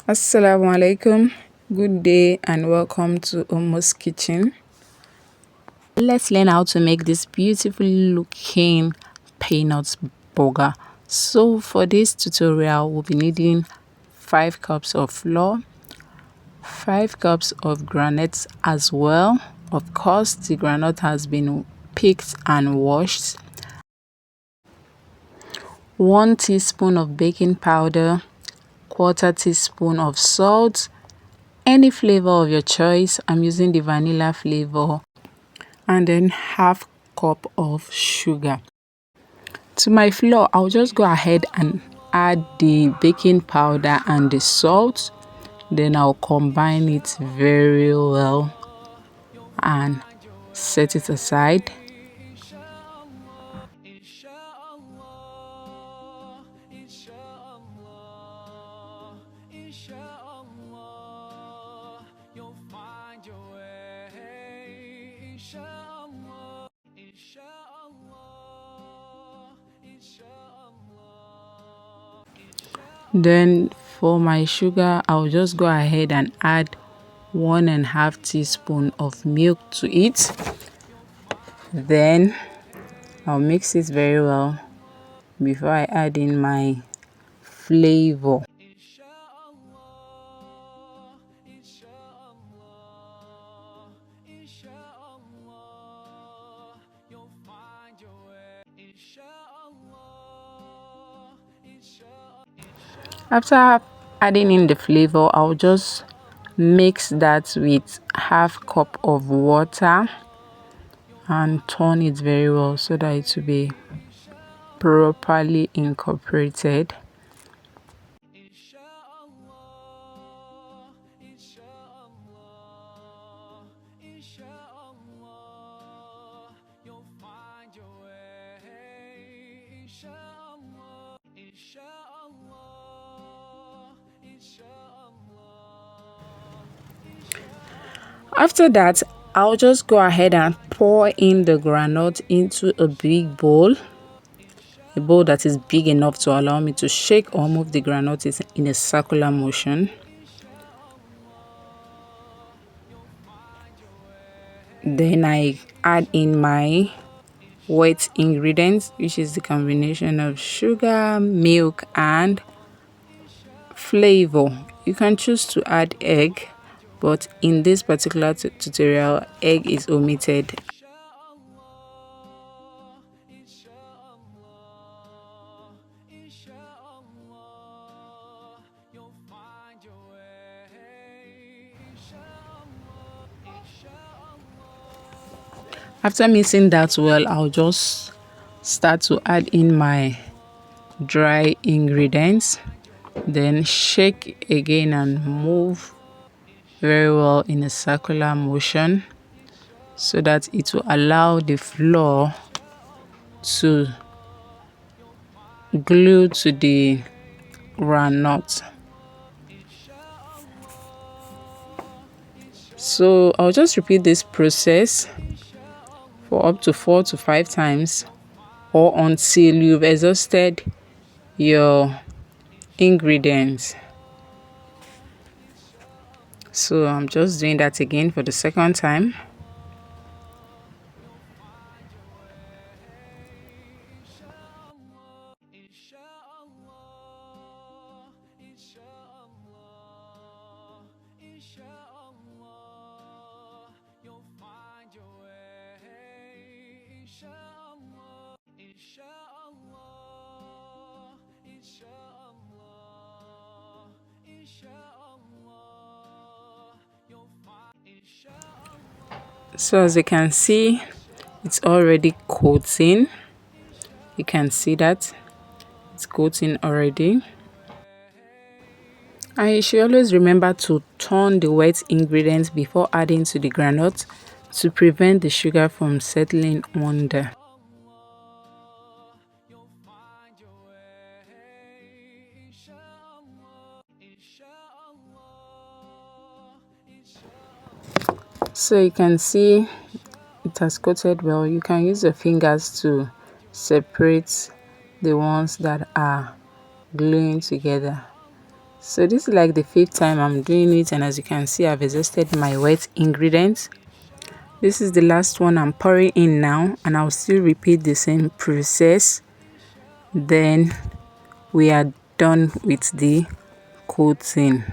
Assalamu alaikum. Good day and welcome to Omo's Kitchen. Let's learn how to make this beautiful looking peanut burger. So for this tutorial, we'll be needing 5 cups of flour, 5 cups of groundnuts as well. Of course, the groundnut has been picked and washed. 1 teaspoon of baking powder, 1/4 teaspoon of salt, any flavor of your choice. I'm using the vanilla flavor, and then 1/2 cup of sugar. To my flour, I'll just go ahead and add the baking powder and the salt. Then I'll combine it very well and set it aside. Then for my sugar, I'll just go ahead and add 1.5 teaspoon of milk to it. Then I'll mix it very well before I add in my flavor. After adding in the flavor, I'll just mix that with 1/2 cup of water and turn it very well so that it will be properly incorporated. After that, I'll just go ahead and pour in the groundnut into a big bowl. A bowl that is big enough to allow me to shake or move the groundnut in a circular motion. Then I add in my wet ingredients, which is the combination of sugar, milk and flavor. You can choose to add egg, but in this particular tutorial, egg is omitted. After mixing that well, I'll just start to add in my dry ingredients. Then shake again and move very well in a circular motion so that it will allow the flour to glue to the groundnut. So I'll just repeat this process for up to 4 to 5 times, or until you've exhausted your ingredients. So I'm just doing that again for the second time. So as you can see, it's already coating. You can see that it's coating already. And you should always remember to turn the wet ingredients before adding to the groundnut to prevent the sugar from settling under. So you can see it has coated well. You can use your fingers to separate the ones that are gluing together. So this is like the 5th time I'm doing it, and as you can see, I've exhausted my wet ingredients. This is the last one I'm pouring in now, and I'll still repeat the same process. Then we are done with the coating.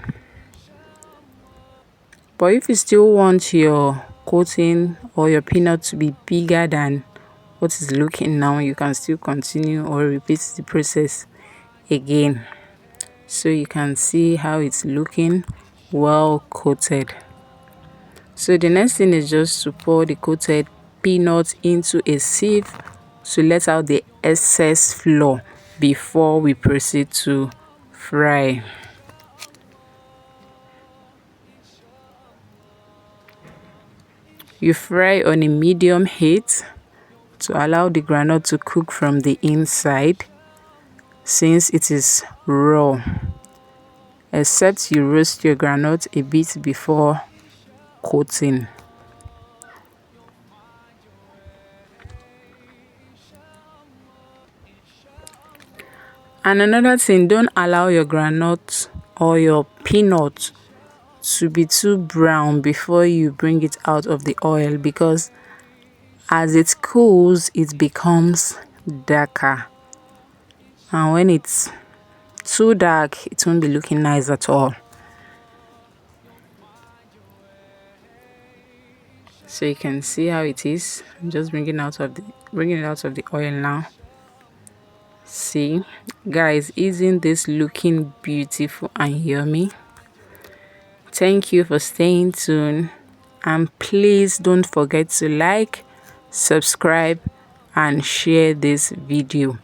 But if you still want your coating or your peanut to be bigger than what is looking now, you can still continue or repeat the process again, so you can see how it's looking well coated. So the next thing is just to pour the coated peanut into a sieve to let out the excess flour before we proceed to fry. You fry on a medium heat to allow the groundnut to cook from the inside, since it is raw, except you roast your groundnut a bit before coating. And another thing, don't allow your groundnut or your peanut to be too brown before you bring it out of the oil, because as it cools it becomes darker, and when it's too dark it won't be looking nice at all. So you can see how it is. I'm just bringing it out of the oil now. See guys, isn't this looking beautiful and yummy? Thank you for staying tuned, and please don't forget to like, subscribe and share this video.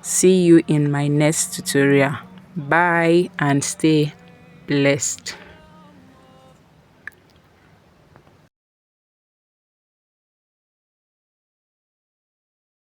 See you in my next tutorial. Bye and stay blessed.